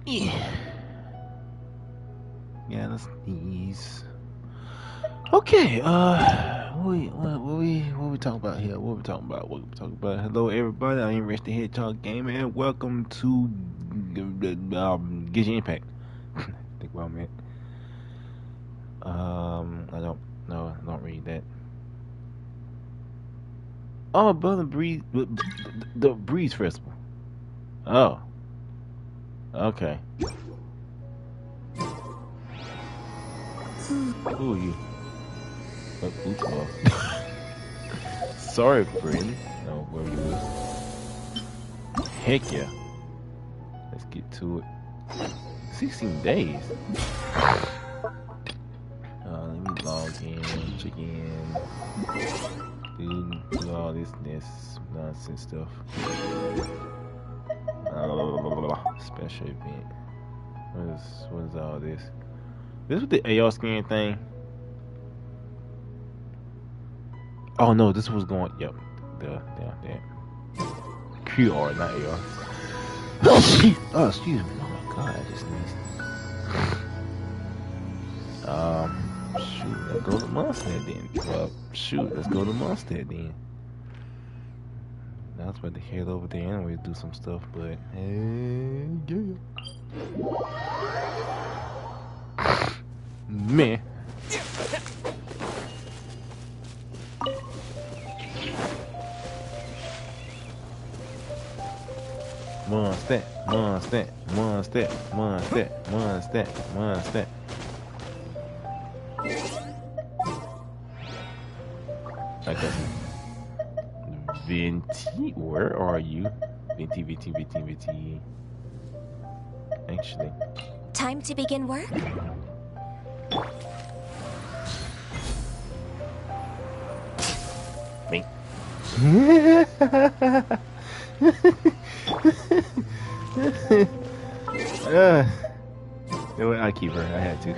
Yeah. Yeah, let's sneeze. Okay, what we talking about here? What we talking about? Hello, everybody. I am Rich the Hedgehog Gamer, and welcome to Genshin Impact. Think about it. I don't know. I don't read that. Oh, Brother Breeze, the Breeze Festival. Oh, okay. Who are you? What boots off? Sorry, friend. No, where you was. Heck yeah. Let's get to it. 16 days. Let me log in, check in, do all this nonsense stuff. Special event. What is all this? This was the AR scan thing. Oh no, this was going. Yep, the QR, not AR. Oh, excuse me. Oh my god, I just sneezed. Shoot, let's go to Mondstadt then. Well, shoot, let's go to Mondstadt then. I was about to head over there anyway to do some stuff, but hey, yeah. Man. Mondstadt. I got Venti, where are you? Venti. Actually. Time to begin work? Me. I keep her. I had to.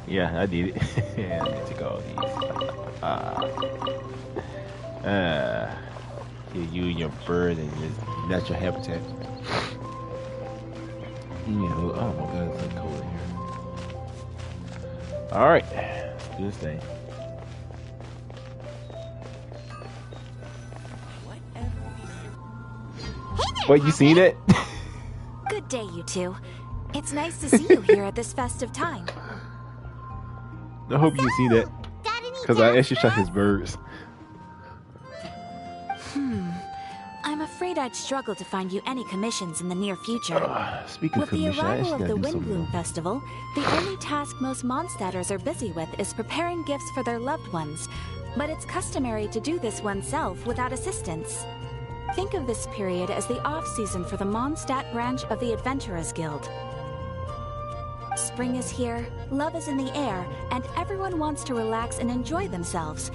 Yeah, I did it. Yeah, I took all these. You and your bird and your natural habitat. Oh my god, it's so cold in here. Alright, let's do this thing. Wait, you seen it? Good day, you two. It's nice to see you here at this festive time. I hope you see that. Because I actually shot his birds. I'm afraid I'd struggle to find you any commissions in the near future. Speaking of With the commission, I arrival actually of the gotta do something. Windbloom Festival, the only task most Mondstadters are busy with is preparing gifts for their loved ones. But it's customary to do this oneself without assistance. Think of this period as the off-season for the Mondstadt branch of the Adventurers Guild. Spring is here, love is in the air, and everyone wants to relax and enjoy themselves.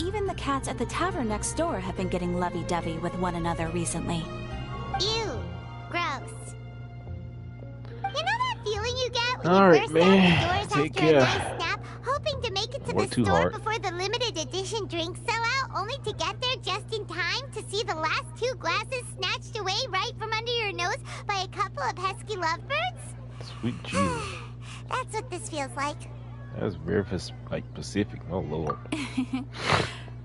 Even the cats at the tavern next door have been getting lovey-dovey with one another recently. Ew. Gross. You know that feeling you get when All you right, burst out man. the doors Take after care. a nice nap, hoping to make it to Work the too store hard. before the limited edition drinks sell out, only to get there just in time to see the last 2 glasses snatched away right from under your nose by a couple of pesky lovebirds? Sweet Jesus. That's what this feels like. That's very Pacific. Oh lord.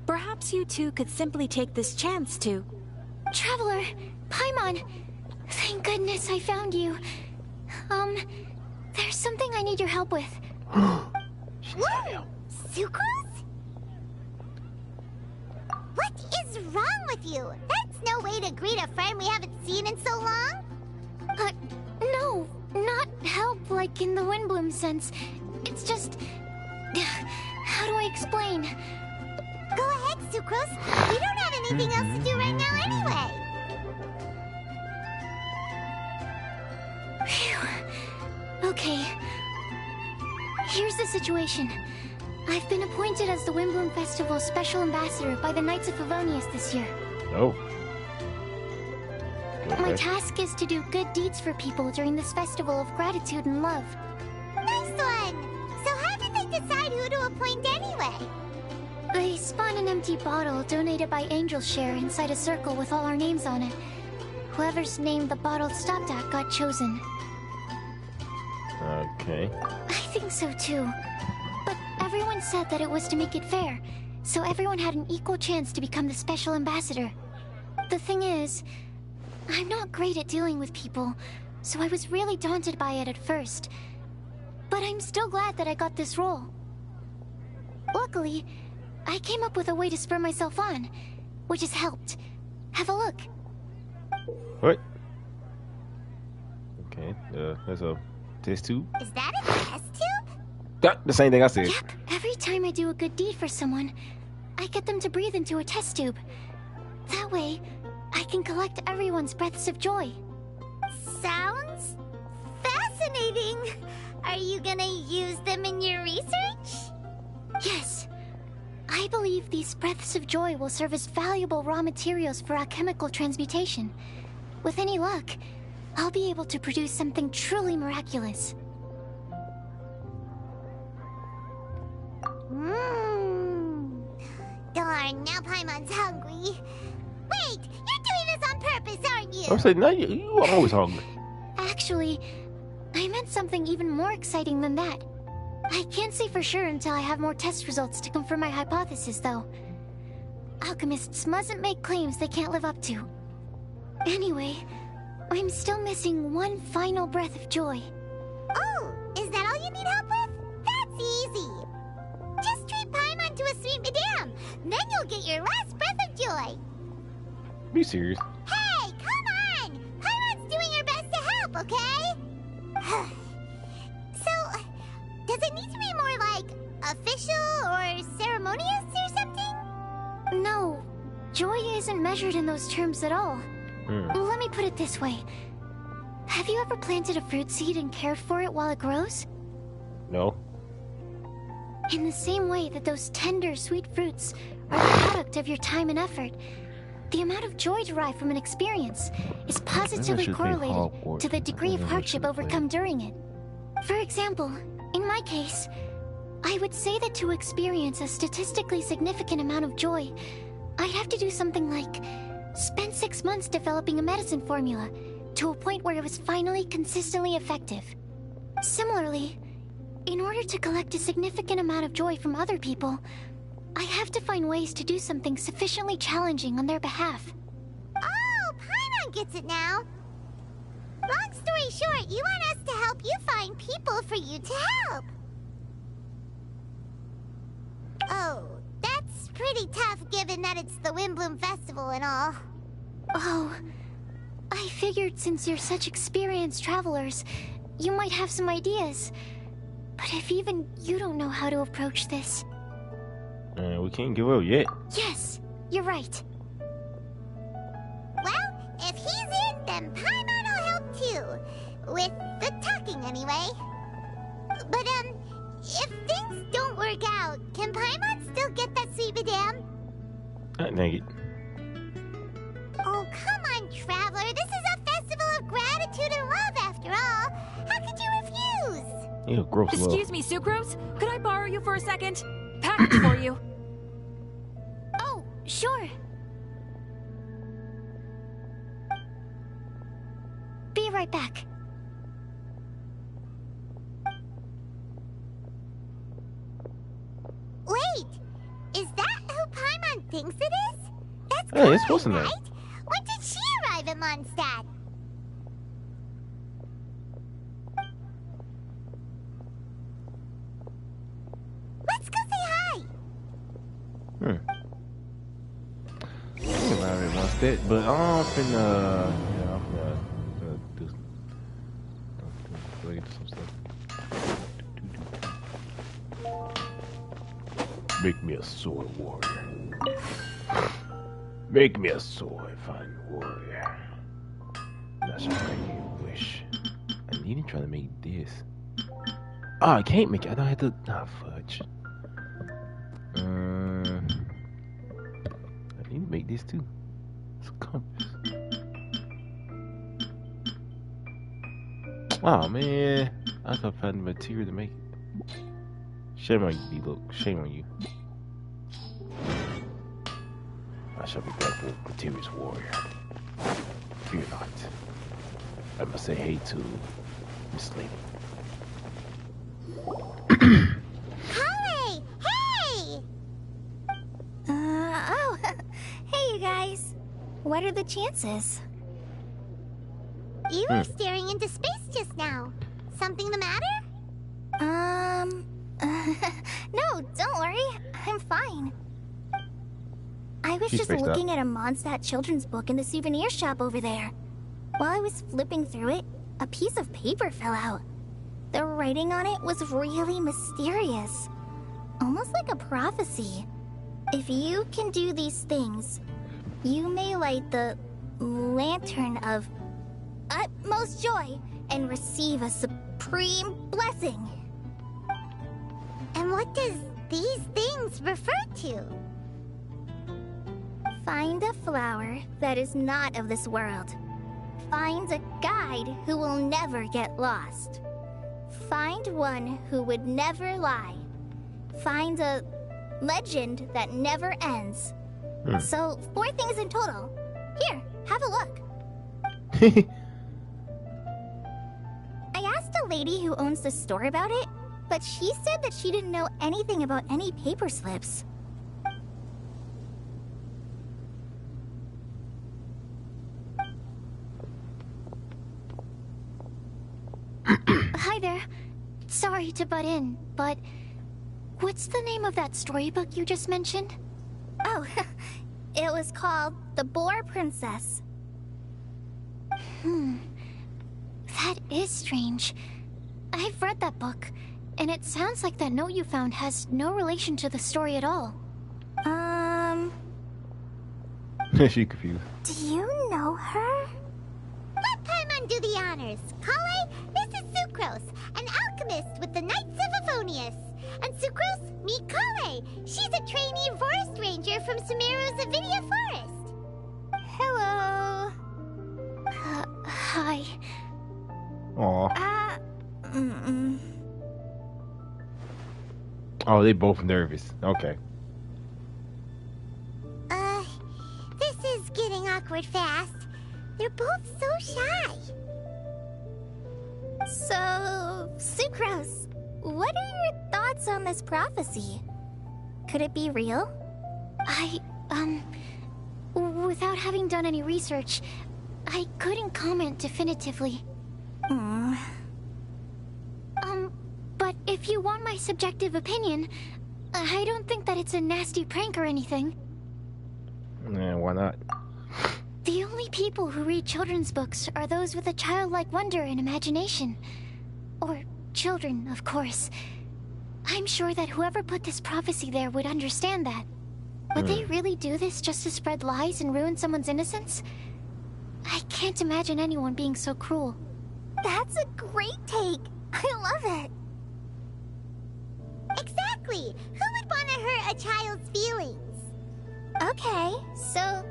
Perhaps you two could simply take this chance to... Traveler, Paimon, thank goodness I found you. There's something I need your help with. Sucrose? What is wrong with you? That's no way to greet a friend we haven't seen in so long. No, not help like in the Windbloom sense. It's just... How do I explain? Go ahead, Sucrose. We don't have anything else to do right now anyway. Phew. Okay. Here's the situation. I've been appointed as the Windbloom Festival's special ambassador by the Knights of Favonius this year. Oh. My task is to do good deeds for people during this festival of gratitude and love. Nice one! So how did they decide who to appoint anyway? They spawned an empty bottle donated by Angel's Share inside a circle with all our names on it. whoever's name the bottle stopped at got chosen. Okay. I think so too. But everyone said that it was to make it fair, so everyone had an equal chance to become the special ambassador. The thing is, I'm not great at dealing with people, so I was really daunted by it at first. But I'm still glad that I got this role. Luckily, I came up with a way to spur myself on, which has helped. Have a look. What? Okay, there's a test tube. Is that a test tube? That the same thing I said. Yep, every time I do a good deed for someone, I get them to breathe into a test tube. That way, I can collect everyone's breaths of joy. Sounds fascinating. Are you gonna use them in your research? Yes. I believe these breaths of joy will serve as valuable raw materials for alchemical transmutation. With any luck, I'll be able to produce something truly miraculous. Darn, now Paimon's hungry. Wait, you're doing this on purpose, aren't you? I'm saying, no, you are always hungry. Actually, I meant something even more exciting than that. I can't say for sure until I have more test results to confirm my hypothesis, though. Alchemists mustn't make claims they can't live up to. Anyway, I'm still missing one final breath of joy. Oh, is that all you need help with? That's easy. Just treat Paimon to a sweet madame. Then you'll get your last breath of joy. Be serious. Hey, come on! Paimon's doing her best to help, okay? So, does it need to be more like official or ceremonious or something? No, joy isn't measured in those terms at all. Let me put it this way. Have you ever planted a fruit seed and cared for it while it grows? No. In the same way that those tender, sweet fruits are the product of your time and effort, the amount of joy derived from an experience is positively correlated to the degree of hardship overcome during it. For example, in my case, I would say that to experience a statistically significant amount of joy, I'd have to do something like spend 6 months developing a medicine formula to a point where it was finally consistently effective. Similarly, in order to collect a significant amount of joy from other people, I have to find ways to do something sufficiently challenging on their behalf. Oh, Paimon gets it now. Long story short, you want us to help you find people for you to help. Oh, that's pretty tough given that it's the Windbloom Festival and all. Oh, I figured since you're such experienced travelers, you might have some ideas. But if even you don't know how to approach this... We can't give up yet. Yes, you're right. Well, if he's in, then Paimon will help too. With the talking, anyway. But, if things don't work out, can Paimon still get that sweet madame? Dang it. Oh, come on, Traveler. This is a festival of gratitude and love, after all. How could you refuse? Ew, gross love. Excuse me, Sucrose? Could I borrow you for a second? Package for you. Oh, sure. Be right back. Wait! Is that who Paimon thinks it is? That's Hey, it's Chloe, what's her name? right? When did she arrive at Mondstadt? Let's go say hi! I already wants that, but I'm finna, yeah, I'm gonna do some stuff. Make me a sword warrior. Make me a sword, fine warrior. That's what you wish. I need to try to make this. Oh, I can't make it. I don't have to. Ah, fudge. I need to make this too. It's a compass. Oh man, I could find the material to make it. Shame on you, D-Look. Shame on you. I shall be back for materials warrior. Fear not. I must say hey to Miss Lady. Holly! Hey! Oh, hey you guys. What are the chances? You were staring into space just now. Something the matter? No, don't worry. I'm fine. I was She's just spaced out. looking at a Mondstadt children's book in the souvenir shop over there. While I was flipping through it, a piece of paper fell out. The writing on it was really mysterious. Almost like a prophecy. If you can do these things, you may light the lantern of utmost joy and receive a supreme blessing. And what does these things refer to? Find a flower that is not of this world. Find a guide who will never get lost. Find one who would never lie. Find a legend that never ends. So, 4 things in total. Here, have a look. I asked a lady who owns the store about it, but she said that she didn't know anything about any paper slips. Hi there. Sorry to butt in, but what's the name of that storybook you just mentioned? Oh, it was called The Boar Princess. That is strange. I've read that book, and it sounds like that note you found has no relation to the story at all. She confused. Do you know her? Let Paimon do the honors. Kale, this is Sucrose, an alchemist with the Knights of Avonius. And Sucrose, meet Kale. She's a trainee forest ranger from Sumeru's Avidia Forest. Hello. Hi. Aw. Oh, they both nervous. Okay. This is getting awkward fast. They're both so shy. So, Sucrose, what are your thoughts on this prophecy? Could it be real? Without having done any research, I couldn't comment definitively. But if you want my subjective opinion, I don't think that it's a nasty prank or anything. Yeah, why not? The only people who read children's books are those with a childlike wonder and imagination. Or children, of course. I'm sure that whoever put this prophecy there would understand that. Would they really do this just to spread lies and ruin someone's innocence? I can't imagine anyone being so cruel. That's a great take. I love it. Exactly. Who would want to hurt a child's feelings? Okay, so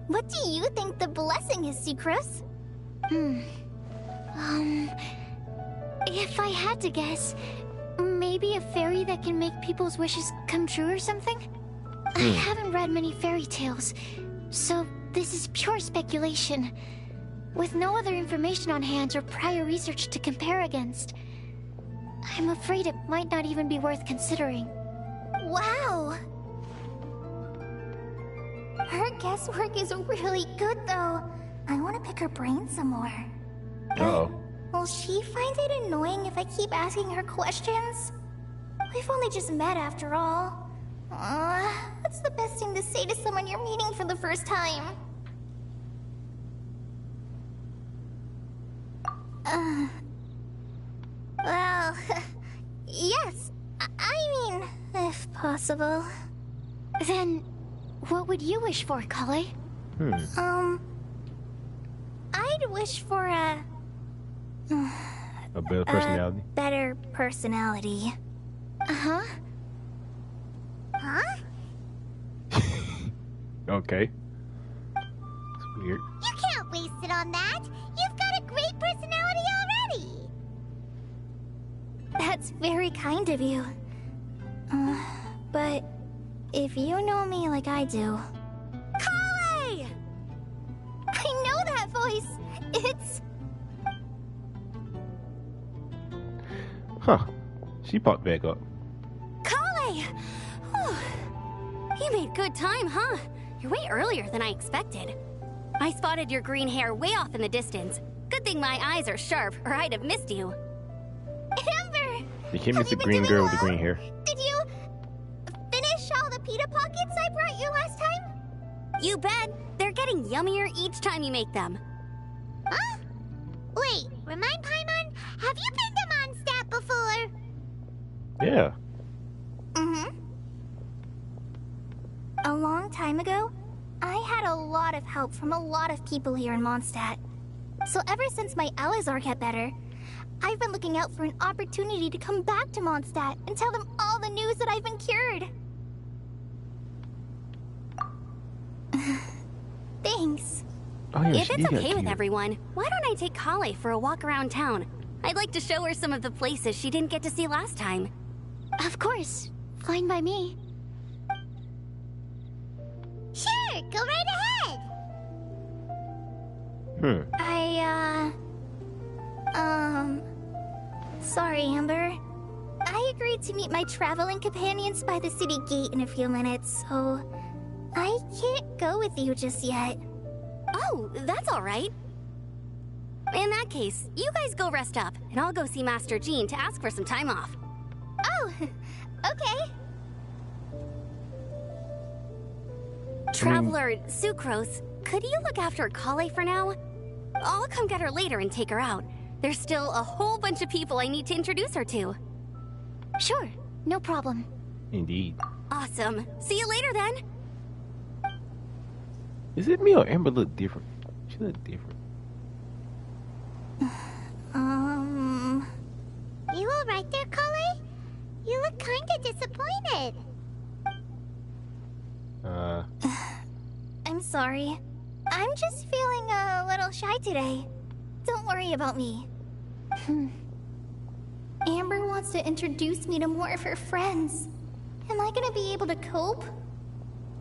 what do you think the blessing is, Sucrose? If I had to guess, maybe a fairy that can make people's wishes come true or something? I haven't read many fairy tales, so this is pure speculation. With no other information on hand or prior research to compare against, I'm afraid it might not even be worth considering. Wow! Her guesswork is really good, though. I want to pick her brain some more. Uh-oh. Will she find it annoying if I keep asking her questions? We've only just met after all. What's the best thing to say to someone you're meeting for the first time? Well, yes. I mean, if possible. Then, what would you wish for, Kale? I'd wish for a better personality. better personality. Uh-huh. Huh? Okay. It's weird. You can't waste it on that. You've got a great personality already. That's very kind of you. But if you know me like I do... Kale! I know that voice! It's... Huh. She popped back up. Kale! Whew. You made good time, huh? You're way earlier than I expected. I spotted your green hair way off in the distance. Good thing my eyes are sharp, or I'd have missed you. Amber! You can't miss the green girl with the green hair. Did you finish all the pita pockets I brought you last time? You bet. They're getting yummier each time you make them. Huh? Wait, remind Paimon, have you been to Mondstadt before? Yeah. Mm-hmm. A long time ago, I had a lot of help from a lot of people here in Mondstadt. So ever since my Elazar got better, I've been looking out for an opportunity to come back to Mondstadt and tell them all the news that I've been cured. Thanks. Oh yeah, If she it's got okay with cute. everyone, why don't I take Kale for a walk around town? I'd like to show her some of the places she didn't get to see last time. Of course. Fine by me. Sure, go right ahead. Sorry, Amber. I agreed to meet my traveling companions by the city gate in a few minutes, so I can't go with you just yet. Oh, that's all right. In that case, you guys go rest up, and I'll go see Master Jean to ask for some time off. Oh, okay. Traveler Sucrose, could you look after Kale for now? I'll come get her later and take her out. There's still a whole bunch of people I need to introduce her to. Sure, no problem. Indeed. Awesome. See you later then. Is it me or Amber look different? She look different. You alright there, Kale? You look kinda disappointed. I'm sorry. I'm just feeling a little shy today. Don't worry about me. Amber wants to introduce me to more of her friends. Am I gonna be able to cope?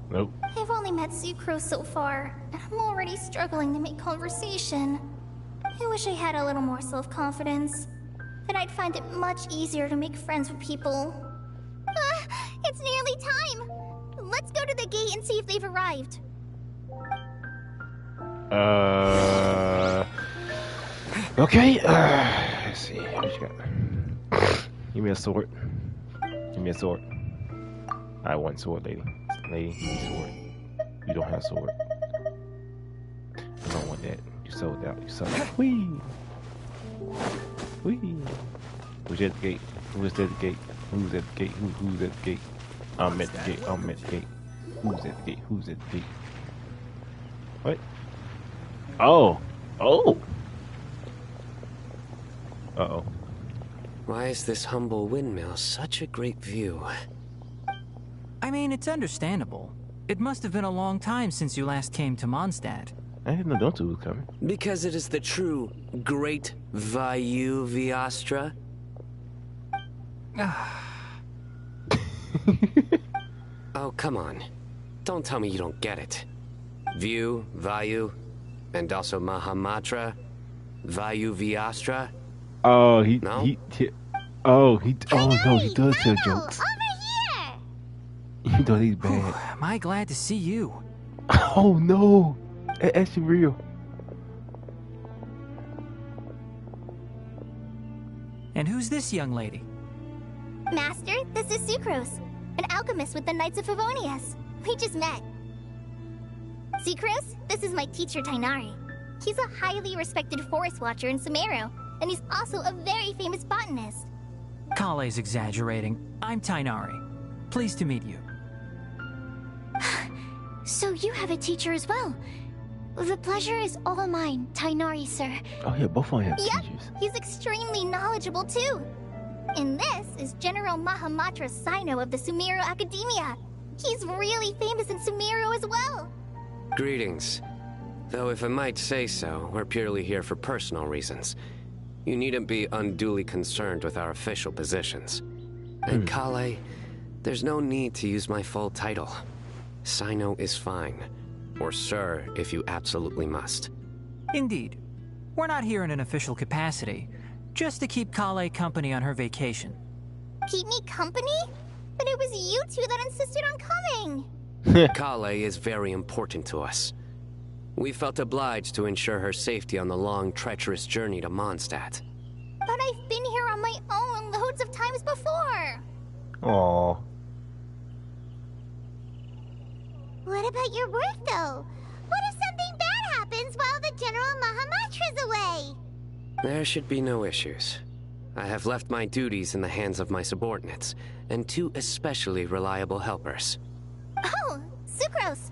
Nope. I've only met Sucrose so far, and I'm already struggling to make conversation. I wish I had a little more self-confidence. Then I'd find it much easier to make friends with people. It's nearly time! Let's go to the gate and see if they've arrived. Okay. Let's see. What you got? Give me a sword. Give me a sword. I want sword, lady. Lady, give me sword. You don't have sword. I don't want that. You sold out. You sold out. Whee! Whee! Who's at the gate? Who's at the gate? Who's at the gate? Who's at the gate? I'm at the gate. I'm at the gate. Who's at the gate? Who's at the gate? What? Oh! Oh! Uh-oh. Why is this humble windmill such a great view? I mean, it's understandable. It must have been a long time since you last came to Mondstadt. I didn't know Don'tu was coming. Because it is the true Great Vayu Viastra. Oh, come on. Don't tell me you don't get it. View, Vayu, and also Mahamatra, Vayu Viastra. Oh, No? he no, he does tell jokes. Over here! He does, he's bad. Am I glad to see you? Oh no! That's actually real. And who's this young lady? Master, this is Sucrose, an alchemist with the Knights of Favonius. We just met. Sucrose, this is my teacher Tainari. He's a highly respected forest watcher in Sumeru, and he's also a very famous botanist. Kale's exaggerating. I'm Tainari. Pleased to meet you. So you have a teacher as well. The pleasure is all mine, Tainari, sir. Oh yeah, both of them have Yep, teachers. he's extremely knowledgeable too. And this is General Mahamatra Sino of the Sumeru Academia. He's really famous in Sumeru as well. Greetings. Though if I might say so, we're purely here for personal reasons. You needn't be unduly concerned with our official positions. And Kale, there's no need to use my full title. Sino is fine. Or sir, if you absolutely must. Indeed. We're not here in an official capacity, just to keep Kale company on her vacation. Keep me company? But it was you two that insisted on coming. Kale is very important to us. We felt obliged to ensure her safety on the long, treacherous journey to Mondstadt. But I've been here on my own loads of times before. Aww. What about your work, though? What if something bad happens while the General Mahamatra's away? There should be no issues. I have left my duties in the hands of my subordinates, and 2 especially reliable helpers. Oh, Sucrose.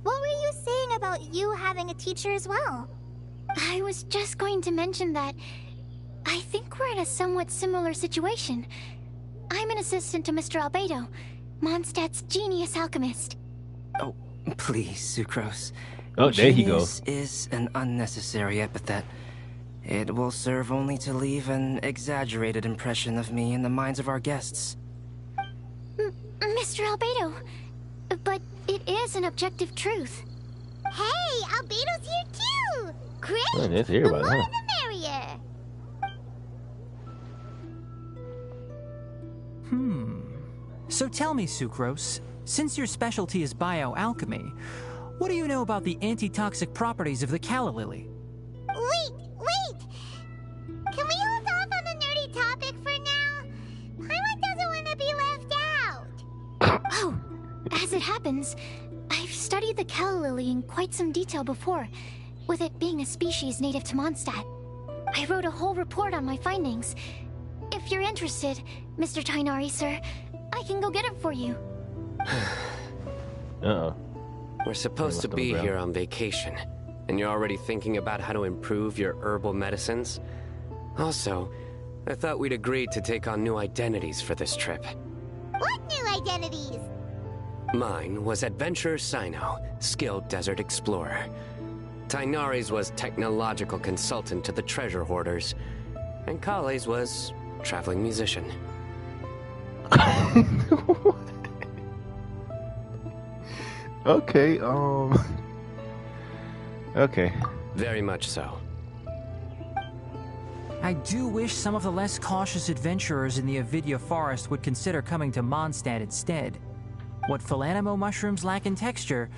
What were you saying about you having a teacher as well? I was just going to mention that I think we're in a somewhat similar situation. I'm an assistant to Mr. Albedo, Mondstadt's genius alchemist. Oh, please, Sucrose. Oh, there he Genius goes. is an unnecessary epithet. It will serve only to leave an exaggerated impression of me in the minds of our guests. Mr. Albedo, but it is an objective truth. Hey, Albedo's here too! Great! Oh, let's hear The about it, more huh? the merrier. So tell me, Sucrose, since your specialty is bioalchemy, what do you know about the antitoxic properties of the calla lily? Wait! Can we hold off on the nerdy topic for now? Paimon doesn't want to be left out. Oh, as it happens, I've studied the calla lily in quite some detail before, with it being a species native to Mondstadt. I wrote a whole report on my findings. If you're interested, Mr. Tainari, sir, I can go get it for you. Uh-oh. We're supposed to be here on vacation, and you're already thinking about how to improve your herbal medicines? Also, I thought we'd agreed to take on new identities for this trip. What new identities? Mine was Adventurer Sino, skilled desert explorer. Tainari's was technological consultant to the treasure hoarders, and Kale's was traveling musician. Okay, okay. Very much so. I do wish some of the less cautious adventurers in the Avidya forest would consider coming to Mondstadt instead. What Philanimo mushrooms lack in texture,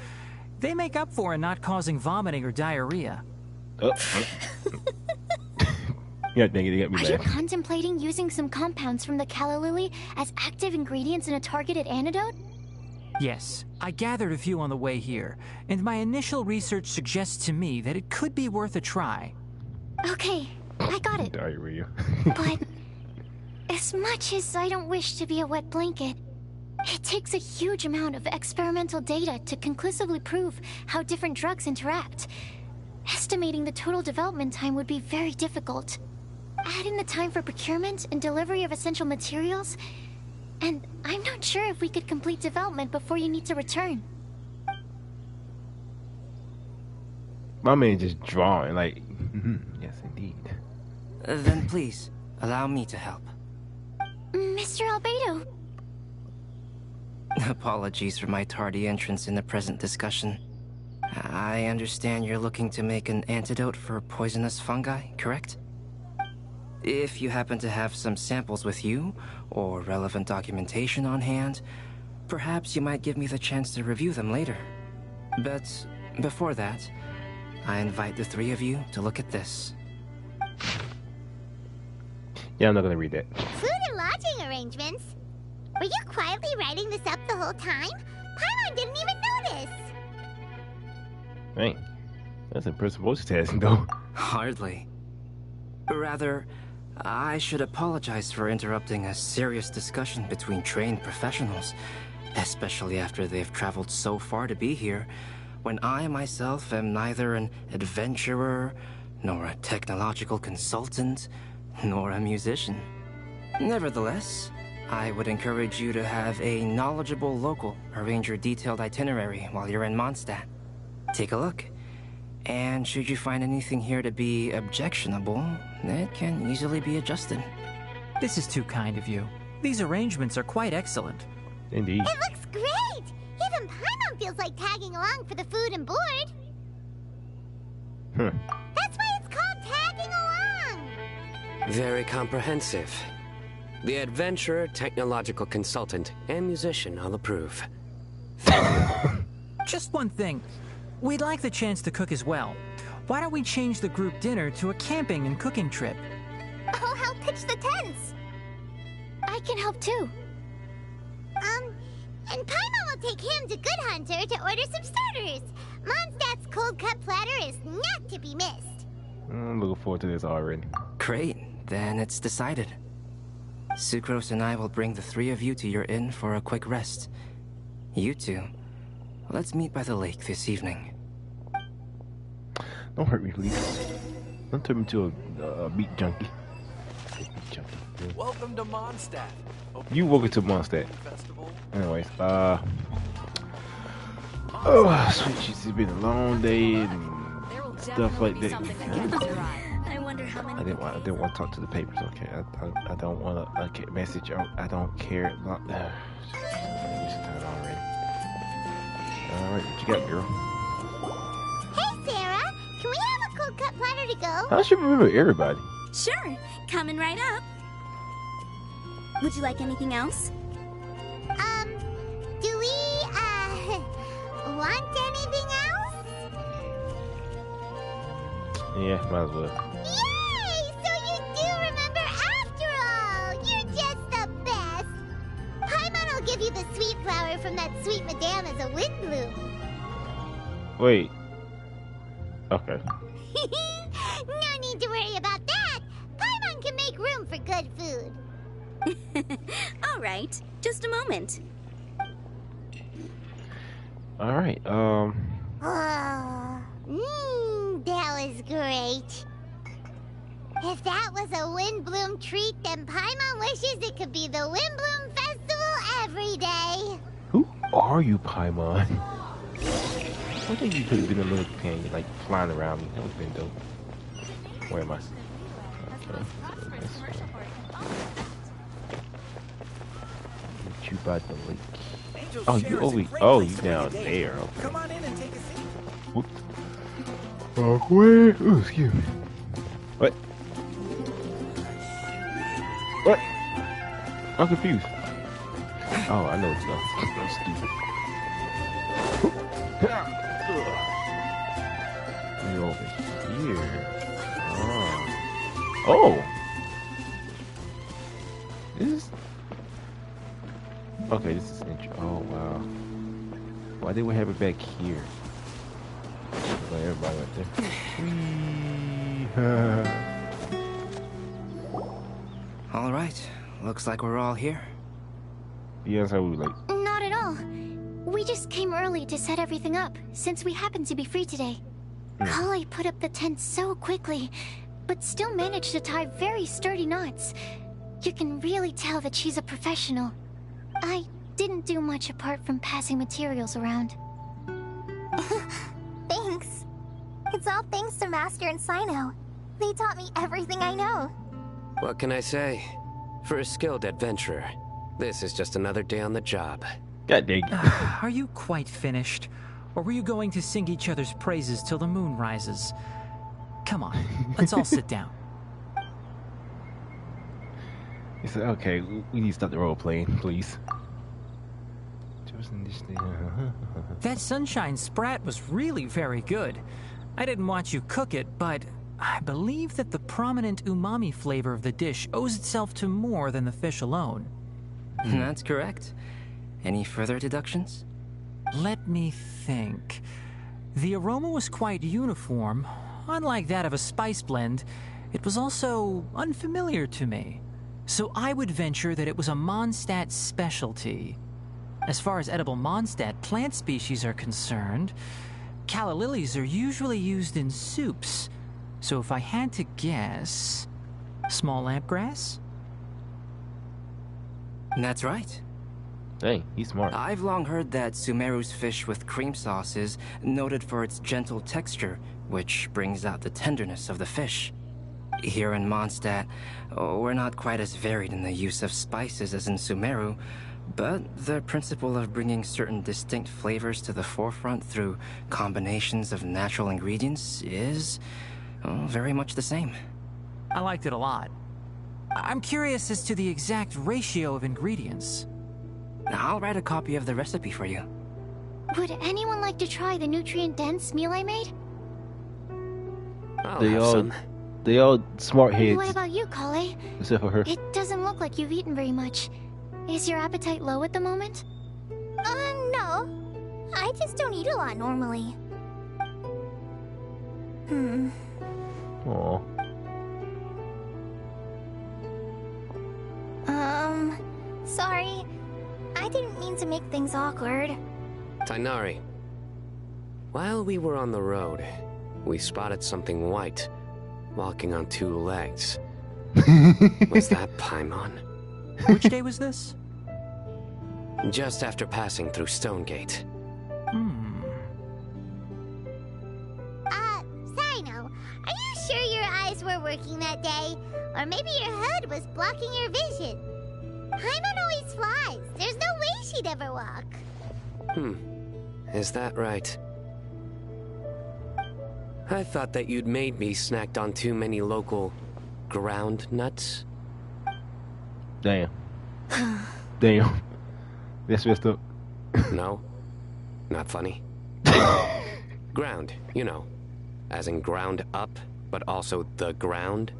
they make up for in not causing vomiting or diarrhea. Yeah, dang it, you got me Are you mad. contemplating using some compounds from the calla lily as active ingredients in a targeted antidote? Yes, I gathered a few on the way here, and my initial research suggests to me that it could be worth a try. Okay, I got it. Diarrhea. But as much as I don't wish to be a wet blanket, it takes a huge amount of experimental data to conclusively prove how different drugs interact. Estimating the total development time would be very difficult. Add in the time for procurement and delivery of essential materials, and I'm not sure if we could complete development before you need to return. My man just drawing, like, yes, indeed. Then please, allow me to help. Mr. Albedo, Apologies for my tardy entrance in the present discussion. I understand you're looking to make an antidote for poisonous fungi, correct? If you happen to have some samples with you, or relevant documentation on hand, perhaps you might give me the chance to review them later. But before that, I invite the 3 of you to look at this. Yeah, I'm not gonna read that. Food and lodging arrangements? Were you quietly writing this up the whole time? Paimon didn't even notice. Right. That's impressive multitasking, though. Hardly. Rather, I should apologize for interrupting a serious discussion between trained professionals, especially after they've traveled so far to be here, when I myself am neither an adventurer, nor a technological consultant, nor a musician. Nevertheless, I would encourage you to have a knowledgeable local arrange your detailed itinerary while you're in Mondstadt. Take a look. And should you find anything here to be objectionable, it can easily be adjusted. This is too kind of you. These arrangements are quite excellent. Indeed. It looks great! Even Paimon feels like tagging along for the food and board. Huh. That's why it's called Very comprehensive. The adventurer, technological consultant, and musician all approve. Just one thing. We'd like the chance to cook as well. Why don't we change the group dinner to a camping and cooking trip? I'll help pitch the tents. I can help too. And Paimon will take him to Good Hunter to order some starters. Mondstadt's cold cut platter is not to be missed. I'm looking forward to this already. Great, then it's decided. Sucrose and I will bring the three of you to your inn for a quick rest. You two, let's meet by the lake this evening. Don't hurt me, please. Don't turn me into a meat junkie. Meat junkie. Yeah. Welcome to Mondstadt. You welcome to Mondstadt. Festival. Anyways, sweet cheese, it's been a long day and stuff like that. I wonder how many. I didn't want to talk to the papers. Okay, I don't want to message. I don't care about that. Already. All right, what you got, girl? Hey, Sarah, can we have a cold cut platter to go? I should remember everybody. Sure, coming right up. Would you like anything else? Do we, want anything else? Yeah, might as well. Yay! So you do remember after all! You're just the best! Paimon will give you the sweet flower from that sweet madame as a wind bloom. Wait. Okay. No need to worry about that! Paimon can make room for good food. All right, just a moment. All right. Oh, that was great. If that was a Windbloom treat, then Paimon wishes it could be the Windbloom Festival every day. Who are you, Paimon? I think you could have been a little companion, like flying around me. That would have been dope. Where am I? Okay. Meet you by the lake. Oh, you over? Oh, you down there? Okay. Come on in and take a seat. Whoops. Oh, where? Ooh, excuse me. What? What? I'm confused. Oh, I know it's not. That's stupid. You're over here. Oh. Oh. This is... Okay, this is interesting. Oh, wow. Why did we have it back here? Oh, everybody right there. All right, looks like we're all here. Yes, how we like. Not at all. We just came early to set everything up, since we happen to be free today. Kale put up the tent so quickly, but still managed to tie very sturdy knots. You can really tell that she's a professional. I didn't do much apart from passing materials around. Thanks. It's all thanks to Master and Sino. They taught me everything I know. What can I say? For a skilled adventurer, this is just another day on the job. God dang it. Are you quite finished? Or were you going to sing each other's praises till the moon rises? Come on, let's all sit down. He said, okay, we need to stop the role playing, please. That sunshine sprat was really very good. I didn't watch you cook it, but I believe that the prominent umami flavor of the dish owes itself to more than the fish alone. That's correct. Any further deductions? Let me think. The aroma was quite uniform. Unlike that of a spice blend, it was also unfamiliar to me. So I would venture that it was a Mondstadt specialty. As far as edible Mondstadt plant species are concerned, calla lilies are usually used in soups. So if I had to guess, small lampgrass? That's right. Dang, he's smart. I've long heard that Sumeru's fish with cream sauce is noted for its gentle texture, which brings out the tenderness of the fish. Here in Mondstadt, we're not quite as varied in the use of spices as in Sumeru, but the principle of bringing certain distinct flavors to the forefront through combinations of natural ingredients is very much the same. I liked it a lot. I'm curious as to the exact ratio of ingredients. I'll write a copy of the recipe for you. Would anyone like to try the nutrient-dense meal I made? I'll have some. They all smart heads, What about you, Kale? except for her. It doesn't look like you've eaten very much. Is your appetite low at the moment? No. I just don't eat a lot normally. Aw. Sorry. I didn't mean to make things awkward. Tainari, while we were on the road, we spotted something white, walking on 2 legs. Was that Paimon? Which day was this? Just after passing through Stonegate. Sino, are you sure your eyes were working that day? Or maybe your hood was blocking your vision? Paimon always flies. There's no way she'd ever walk. Is that right? I thought that you'd made me snacked on too many local ground nuts. Damn. Damn. That's messed up. No? Not funny? Ground, you know. As in ground up, but also the ground.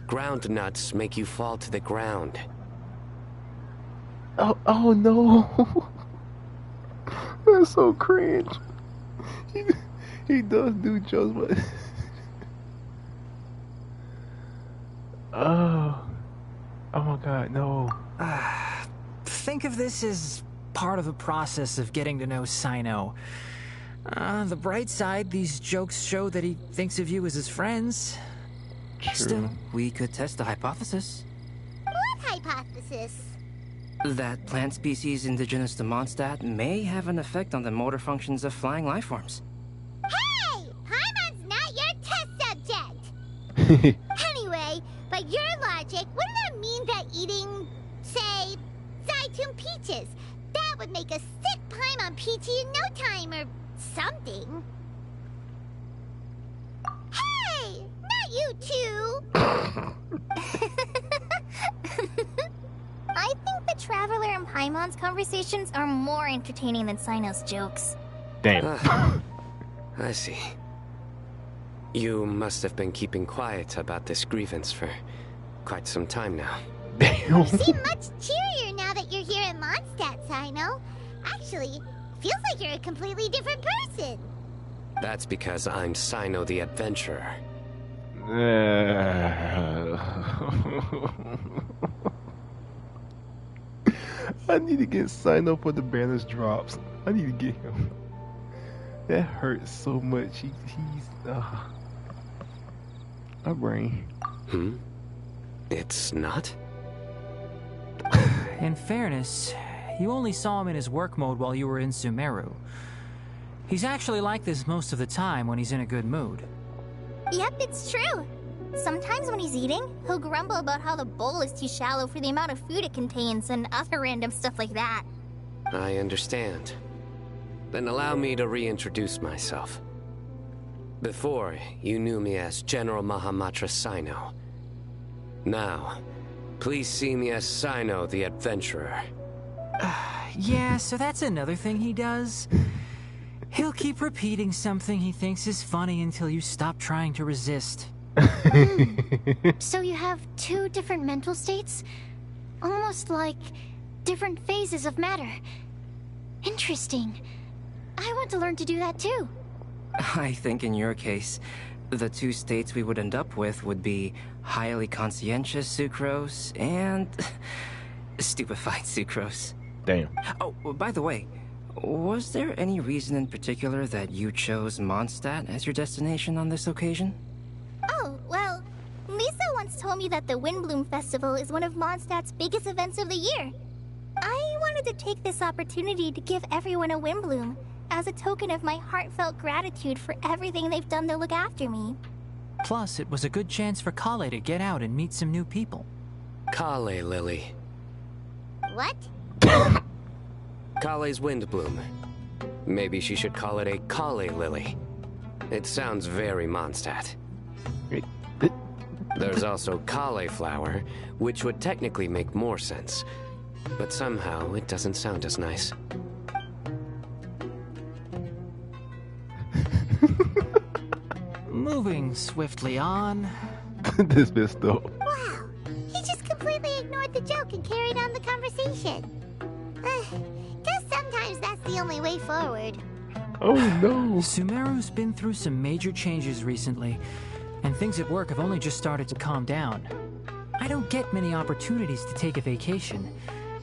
Ground nuts make you fall to the ground. Oh no. That's so cringe. He does do jokes, but oh my god, no. Think of this as part of the process of getting to know Sino. The bright side, these jokes show that he thinks of you as his friends. True. Still, we could test the hypothesis. What hypothesis? That plant species indigenous to Mondstadt may have an effect on the motor functions of flying life forms. Hey! Paimon's not your test subject! Anyway, by your logic, wouldn't that mean that eating, say, Zaitun peaches, that would make a sick Paimon peachy in no time or something? Hey! Not you two! I think the Traveler and Paimon's conversations are more entertaining than Sino's jokes. Damn. I see. You must have been keeping quiet about this grievance for quite some time now. Damn. You seem much cheerier now that you're here at Mondstadt, Sino. Actually, feels like you're a completely different person. That's because I'm Sino the Adventurer. I need to get signed up for the banners drops. I need to get him. That hurts so much. He's my brain. It's not? In fairness, you only saw him in his work mode while you were in Sumeru. He's actually like this most of the time when he's in a good mood. Yep, it's true. Sometimes when he's eating, he'll grumble about how the bowl is too shallow for the amount of food it contains and other random stuff like that. I understand. Then allow me to reintroduce myself. Before, you knew me as General Mahamatra Sino. Now, please see me as Sino the Adventurer. Yeah, so that's another thing he does. He'll keep repeating something he thinks is funny until you stop trying to resist. So you have 2 different mental states? Almost like different phases of matter. Interesting. I want to learn to do that too. I think in your case, the 2 states we would end up with would be highly conscientious sucrose and stupefied sucrose. Damn. Oh, by the way, was there any reason in particular that you chose Mondstadt as your destination on this occasion? Oh, well, Lisa once told me that the Windbloom Festival is one of Mondstadt's biggest events of the year. I wanted to take this opportunity to give everyone a Windbloom, as a token of my heartfelt gratitude for everything they've done to look after me. Plus, it was a good chance for Kale to get out and meet some new people. Kale Lily. What? Kale's Windbloom. Maybe she should call it a Kale Lily. It sounds very Mondstadt. There's also cauliflower, which would technically make more sense. But somehow, it doesn't sound as nice. Moving swiftly on. This bitch though. Wow, he just completely ignored the joke and carried on the conversation. Guess sometimes that's the only way forward. Oh no. Sumeru's been through some major changes recently, and things at work have only just started to calm down. I don't get many opportunities to take a vacation,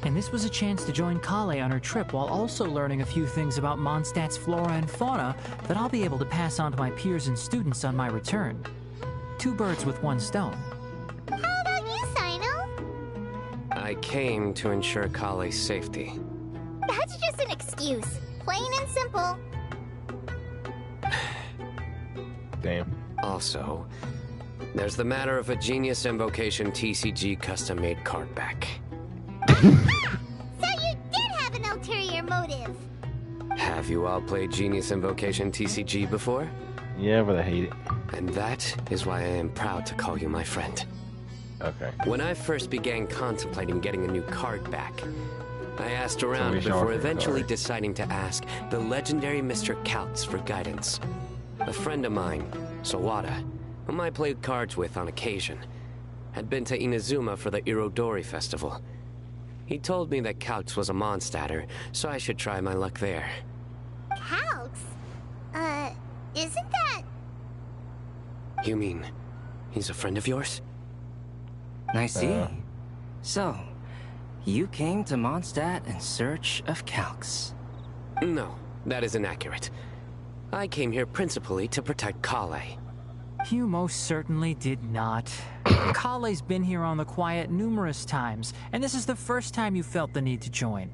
and this was a chance to join Kale on her trip while also learning a few things about Mondstadt's flora and fauna that I'll be able to pass on to my peers and students on my return. 2 birds with 1 stone. How about you, Sino? I came to ensure Kale's safety. That's just an excuse. Plain and simple. Damn. Also, there's the matter of a Genius Invocation TCG custom-made card back. So you did have an ulterior motive. Have you all played Genius Invocation TCG before? Yeah, but I hate it. And that is why I am proud to call you my friend. Okay. When I first began contemplating getting a new card back, I asked around we shall before for the eventually card. deciding to ask the legendary Mr. Kaltz for guidance. A friend of mine, Sawada, whom I played cards with on occasion, had been to Inazuma for the Irodori festival. He told me that Kaltz was a Mondstadter, so I should try my luck there. Calx? Isn't that... You mean, he's a friend of yours? I see. So, you came to Mondstadt in search of Calx. No, that is inaccurate. I came here principally to protect Kale. You most certainly did not. Kale's been here on the quiet numerous times, and this is the first time you felt the need to join.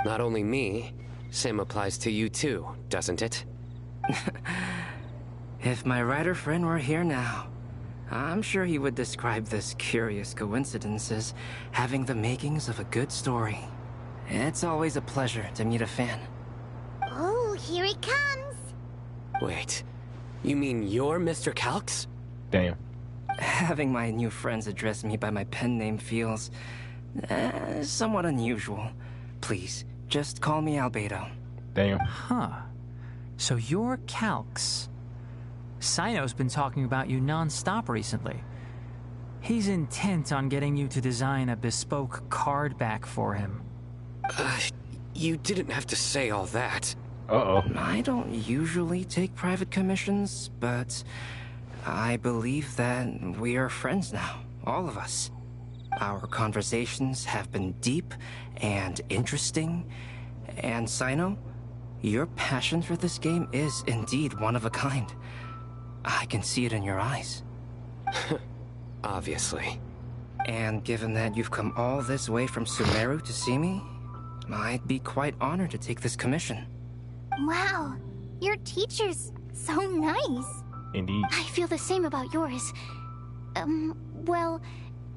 Not only me, same applies to you too, doesn't it? If my writer friend were here now, I'm sure he would describe this curious coincidence as having the makings of a good story. It's always a pleasure to meet a fan. Oh, here it comes. Wait, you mean you're Mr. Kaltz? Damn. Having my new friends address me by my pen name feels somewhat unusual. Please, just call me Albedo. Damn. Huh. So you're Calx. Sino's been talking about you non-stop recently. He's intent on getting you to design a bespoke card back for him. You didn't have to say all that. Uh-oh. I don't usually take private commissions, but I believe that we are friends now, all of us. Our conversations have been deep and interesting, and Sino, your passion for this game is indeed one of a kind. I can see it in your eyes. Obviously. And given that you've come all this way from Sumeru to see me, I'd be quite honored to take this commission. Wow, your teacher's so nice. Indeed. I feel the same about yours. Well,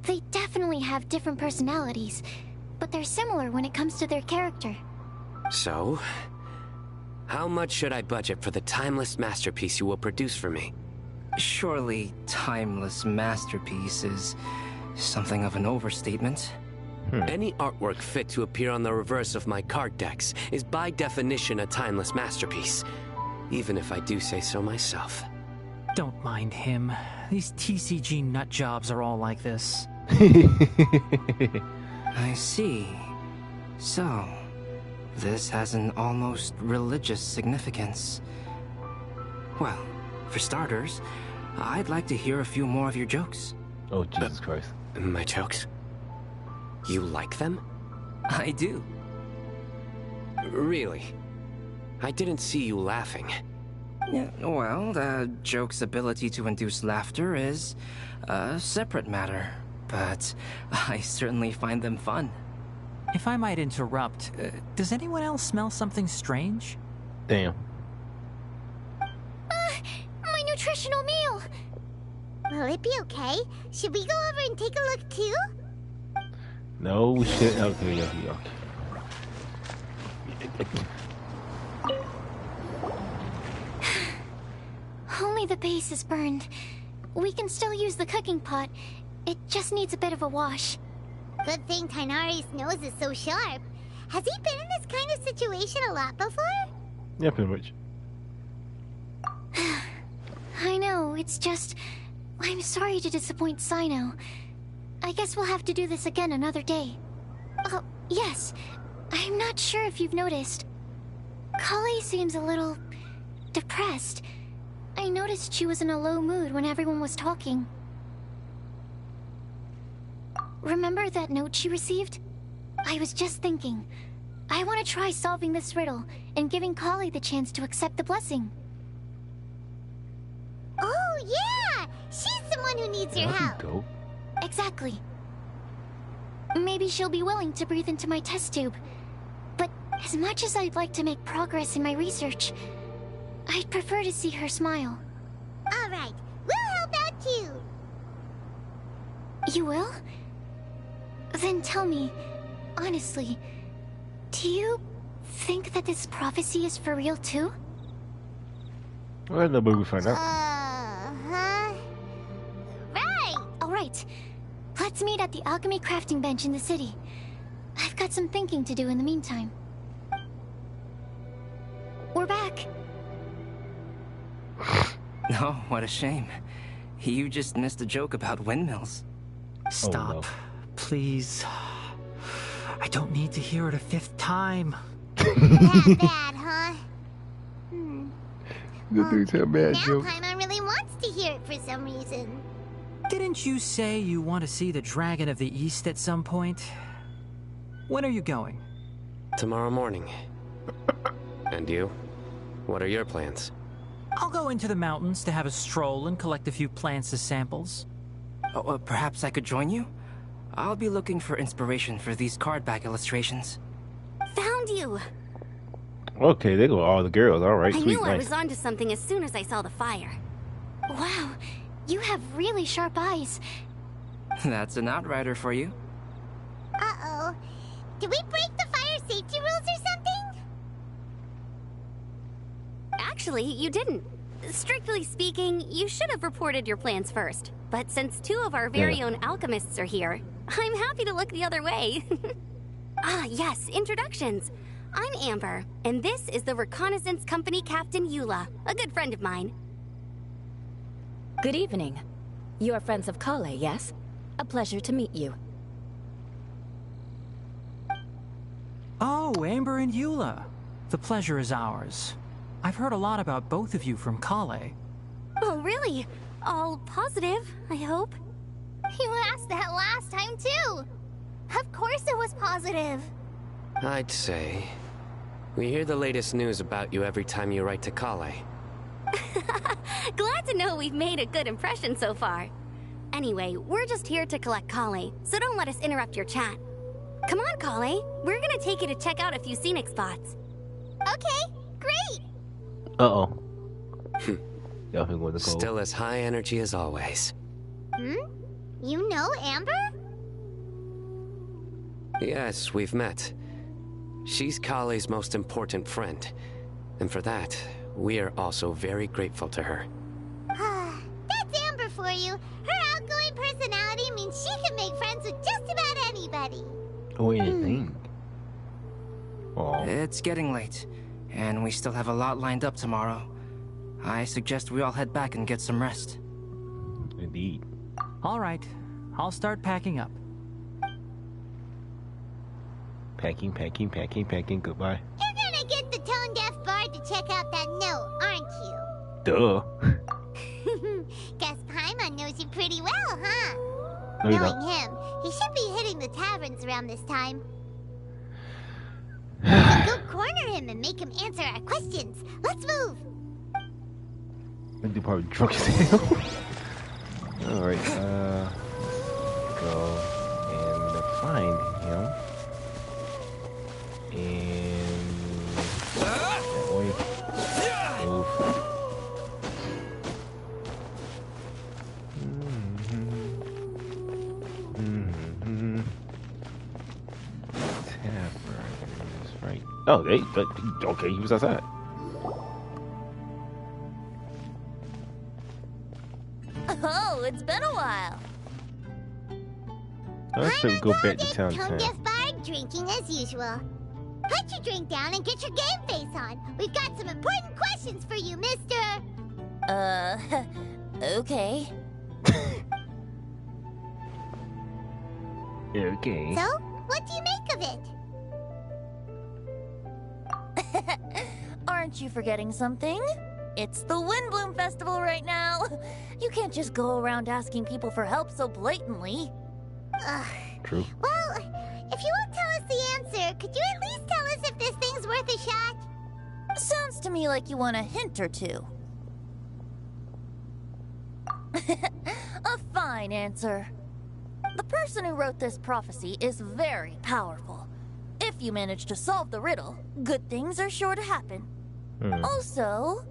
they definitely have different personalities, but they're similar when it comes to their character. So, how much should I budget for the timeless masterpiece you will produce for me? Surely, timeless masterpiece is something of an overstatement. Any artwork fit to appear on the reverse of my card decks is by definition a timeless masterpiece, even if I do say so myself. Don't mind him. These TCG nut jobs are all like this. I see. So, this has an almost religious significance. Well, for starters, I'd like to hear a few more of your jokes. Oh, Jesus Christ. My jokes? You like them? I do. Really? I didn't see you laughing. Yeah, well, the joke's ability to induce laughter is a separate matter, but I certainly find them fun. If I might interrupt, does anyone else smell something strange? Damn. My nutritional meal. Will it be okay? Should we go over and take a look too? No shit. Okay, okay. Only the base is burned. We can still use the cooking pot. It just needs a bit of a wash. Good thing Tainari's nose is so sharp. Has he been in this kind of situation a lot before? Yeah, pretty much. I know, it's just... I'm sorry to disappoint Sino. I guess we'll have to do this again another day. Oh, yes. I'm not sure if you've noticed. Kali seems a little... depressed. I noticed she was in a low mood when everyone was talking. Remember that note she received? I was just thinking. I want to try solving this riddle and giving Kali the chance to accept the blessing. Oh, yeah! She's the one who needs your help. Dope. Exactly. Maybe she'll be willing to breathe into my test tube. But as much as I'd like to make progress in my research, I'd prefer to see her smile. Alright, we'll help out too. You will? Then tell me, honestly, do you think that this prophecy is for real too? Well, no, but we'll find out. Uh-huh. Right! Alright, let's meet at the alchemy crafting bench in the city. I've got some thinking to do in the meantime. We're back. Oh, what a shame. You just missed a joke about windmills. Stop, no. please. I don't need to hear it a 5th time. That bad, huh? The dude's a bad Now joke. Paimon really wants to hear it for some reason. Didn't you say you want to see the Dragon of the East at some point? When are you going? Tomorrow morning. And you? What are your plans? I'll go into the mountains to have a stroll and collect a few plants as samples. Oh, perhaps I could join you? I'll be looking for inspiration for these card back illustrations. Found you! Okay, they go all the girls. All right, I sweet, knew I nice. was onto something as soon as I saw the fire. Wow, you have really sharp eyes. That's an outrider for you. Uh-oh. Did we break the fire safety rules or something? Actually, you didn't. Strictly speaking, you should have reported your plans first. But since 2 of our very own alchemists are here, I'm happy to look the other way. Ah, yes, introductions. I'm Amber, and this is the Reconnaissance Company Captain Eula, a good friend of mine. Good evening. You are friends of Kale, yes? A pleasure to meet you. Oh, Amber and Eula. The pleasure is ours. I've heard a lot about both of you from Kale. Oh, really? All positive, I hope. You asked that last time, too. Of course it was positive. I'd say... we hear the latest news about you every time you write to Kale. Glad to know we've made a good impression so far. Anyway, we're just here to collect Kale, so don't let us interrupt your chat. Come on, Kale. We're gonna take you to check out a few scenic spots. Okay, great. Uh-oh. Definitely going to go. Still as high energy as always. You know Amber? Yes, we've met. She's Kale's most important friend. And for that, we are also very grateful to her. That's Amber for you. Her outgoing personality means she can make friends with just about anybody. Oh, anything. Oh, It's getting late, and we still have a lot lined up tomorrow. I suggest we all head back and get some rest. indeed. All right, I'll start packing up. Packing. Goodbye. You're gonna get the tone-deaf bard to check out that note, aren't Duh. you? Guess Paimon knows you pretty well, huh? No, you Knowing don't. him, he should be hitting the taverns around this time. We can go corner him and make him answer our questions. Let's move. They're probably drunk as hell. Alright, go and find him. And that way. Move. Taverns, right? Oh, okay, he was outside. Oh, it's been a while. Let's go back to Tone town. Deaf Bar, drinking as usual. Put your drink down and get your game face on. We've got some important questions for you, mister. Okay. Okay. So, what do you make of it? Aren't you forgetting something? It's the Windbloom Festival right now. You can't just go around asking people for help so blatantly. True. Well, if you won't tell us the answer, could you at least tell us if this thing's worth a shot? Sounds to me like you want a hint or two. A fine answer. The person who wrote this prophecy is very powerful. If you manage to solve the riddle, good things are sure to happen. Also,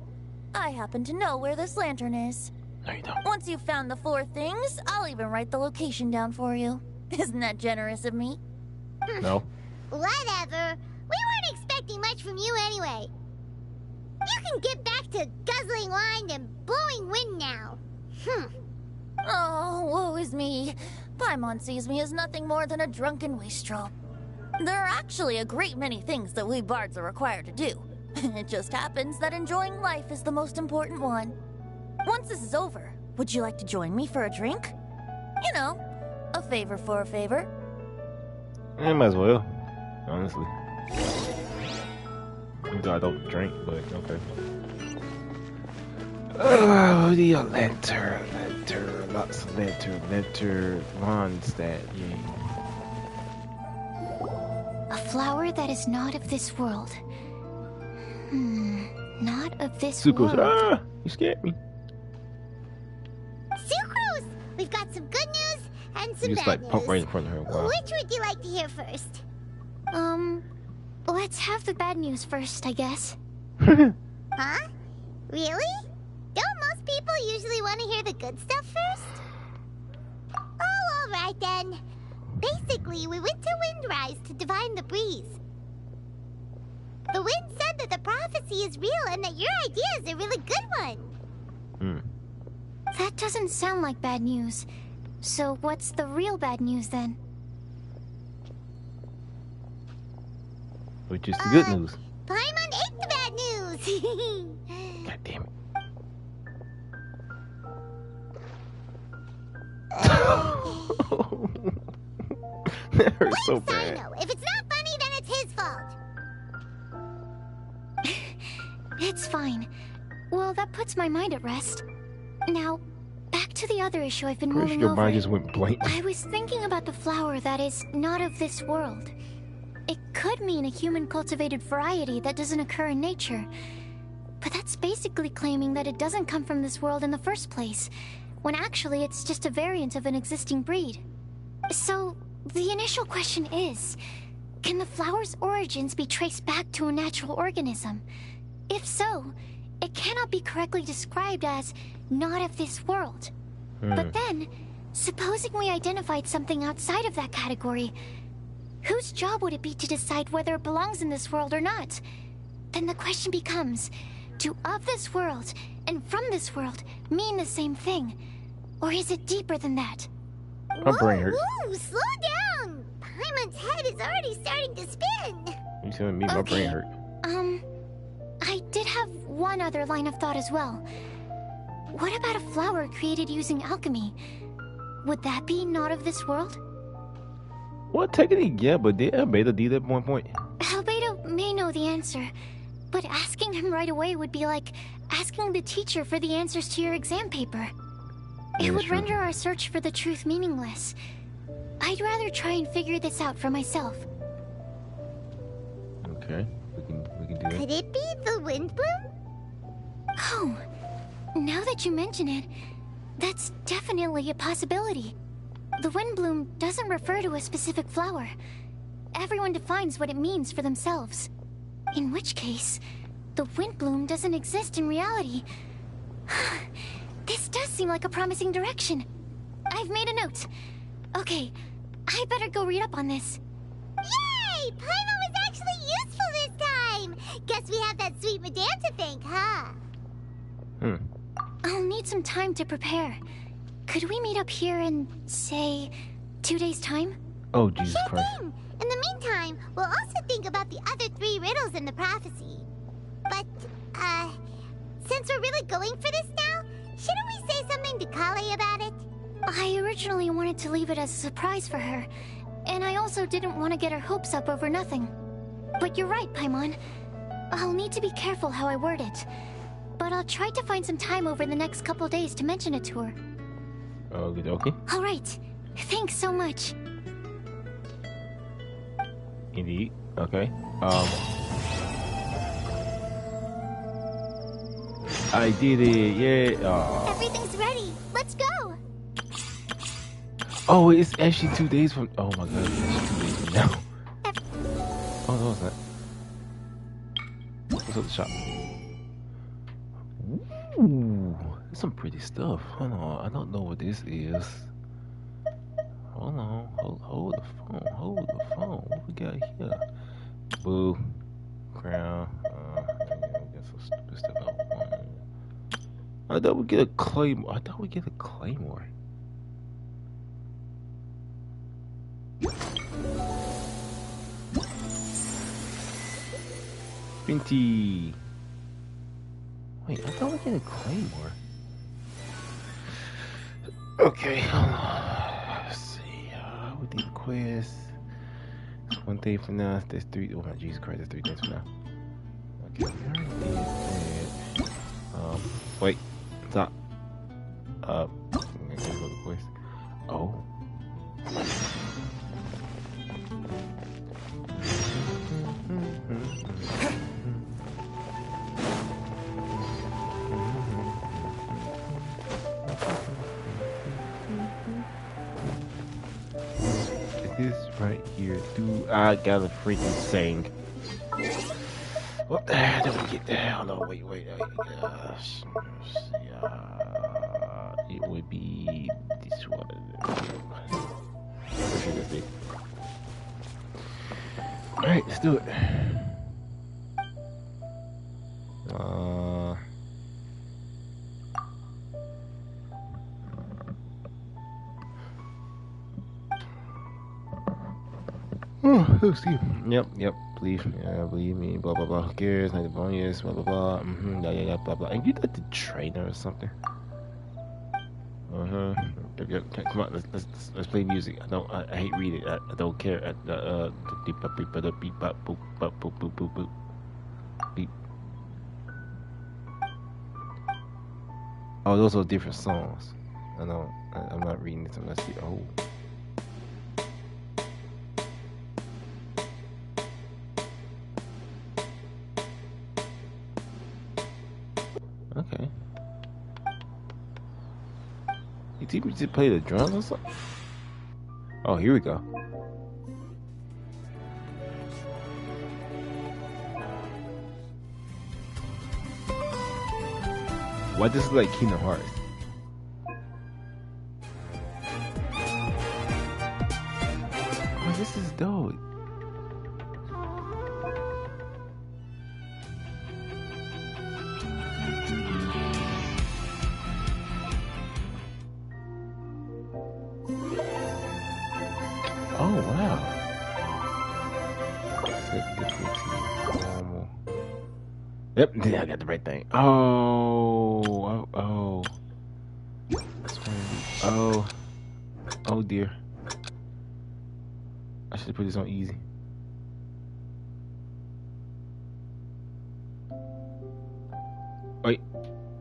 I happen to know where this lantern is. No, you don't. Once you've found the 4 things, I'll even write the location down for you. Isn't that generous of me? No. Whatever. We weren't expecting much from you anyway. You can get back to guzzling wine and blowing wind now. Oh, woe is me. Paimon sees me as nothing more than a drunken wastrel. There are actually a great many things that we bards are required to do. It just happens that enjoying life is the most important one. Once this is over, would you like to join me for a drink? You know, a favor for a favor. I might as well, honestly. I don't drink, but okay. Oh, the lantern, lots of lantern, Mondstadt, yeah. A flower that is not of this world. Not of this Sucrose, world. you scared me. Sucrose! We've got some good news and some You just bad like pump news. right in front of her. Wow. Which would you like to hear first? Let's have the bad news first, I guess. Huh? Really? Don't most people usually want to hear the good stuff first? Oh, alright then. Basically, we went to Windrise to divine the breeze. The wind said that the prophecy is real and that your idea is a really good one. That doesn't sound like bad news. So what's the real bad news then? Which is the good news. Paimon ate the bad news! God damn it. That hurts so I bad. know. If it's not funny, then it's his fault. It's fine. Well, that puts my mind at rest. Now, back to the other issue I've been Pretty mulling sure your over. mind just went blank. I was thinking about the flower that is not of this world. It could mean a human-cultivated variety that doesn't occur in nature. But that's basically claiming that it doesn't come from this world in the first place, when actually it's just a variant of an existing breed. So, the initial question is, can the flower's origins be traced back to a natural organism? If so, it cannot be correctly described as not of this world. But then, supposing we identified something outside of that category, whose job would it be to decide whether it belongs in this world or not? Then the question becomes, do of this world and from this world mean the same thing? Or is it deeper than that? My brain hurt. Whoa, slow down! Paimon's head is already starting to spin. You telling me my brain hurt? I did have one other line of thought as well. What about a flower created using alchemy? Would that be not of this world? Well, technically, yeah, but did Albedo do that at one point? Albedo may know the answer, but asking him right away would be like asking the teacher for the answers to your exam paper. It would render our search for the truth meaningless. I'd rather try and figure this out for myself. Okay, we can do that. Could it be the wind bloom? Oh, now that you mention it, that's definitely a possibility. The wind bloom doesn't refer to a specific flower. Everyone defines what it means for themselves. In which case, the wind bloom doesn't exist in reality. This does seem like a promising direction. I've made a note. Okay, I better go read up on this. Yay! Paimon was actually useful this time! Guess we have that sweet madame to thank, huh? I'll need some time to prepare. Could we meet up here in, say, 2 days' time? Oh, Jesus Sure Christ. thing. In the meantime, we'll also think about the other 3 riddles in the prophecy. But, since we're really going for this now, shouldn't we say something to Kale about it? I originally wanted to leave it as a surprise for her, and I also didn't want to get her hopes up over nothing. But you're right, Paimon. I'll need to be careful how I word it. But I'll try to find some time over the next couple days to mention it to her. Okie dokie. All right. Thanks so much. Indeed. Okay. I did it. Yeah. Everything's ready. Let's go. Oh, it's actually 2 days from. Oh my God, it's 2 days from now. Oh, no, it's not. What's up the shop? Ooh, there's some pretty stuff. Hold on, I don't know what this is. Hold on, hold the phone, hold the phone. What we got here? Boo, crown. Got some stupid stuff I want. I thought we get a claymore. I thought we get a claymore. Binty. Wait, I thought we get a claymore. Okay, hold on. Let's see. We did quest. It's 1 day from now. There's 3. Oh my Jesus Christ! There's 3 days from now. Okay, we already did that. Wait. Stop. I'm gonna go to the quest. Oh. This right here. Do I gotta freaking sing? What the hell did we get there? Hold on, wait. Gosh. It would be this one. What should it be? Alright, let's do it. Let's see. Yep. Believe me. Blah blah blah. Who cares? Not the bonus. Blah blah blah. Yeah. Blah blah. And you like the trainer or something? Yep. Come on. Let's play music. I hate reading. I don't care. Beep. Oh, those are different songs. I know. I'm not reading this. Let's see. Oh. Okay. You teach me to play the drums or something? Oh, here we go. Why this is like Kingdom Hearts? Oh, this is dope. Oh wow. Set difficulty normal. Yep, I got the right thing. Oh. That's funny. Oh dear. I should have put this on easy. Wait,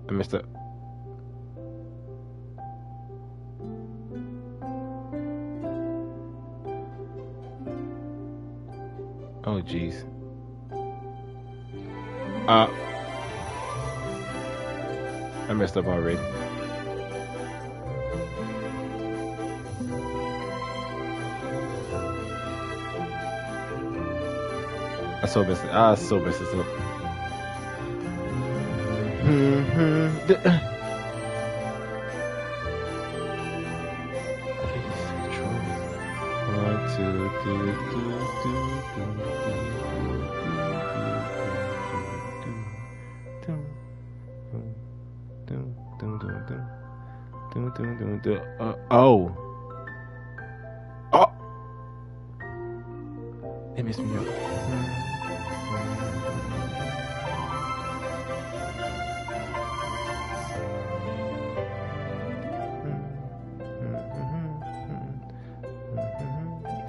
I messed up. Oh jeez. I messed up already. I so messed this up. Oh. Oh. It messed me up.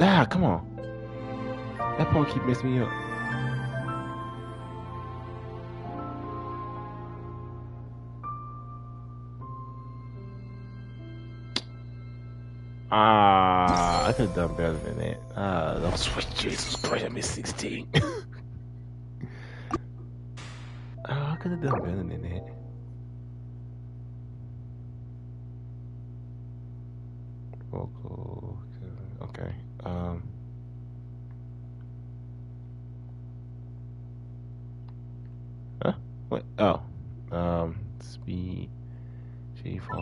Ah, come on. That part keep messing me up. I could have done better than that. Oh, sweet Jesus Christ, I missed 16. I could have done better than that. Vocal, okay. Huh? What? Oh. Speed. G4.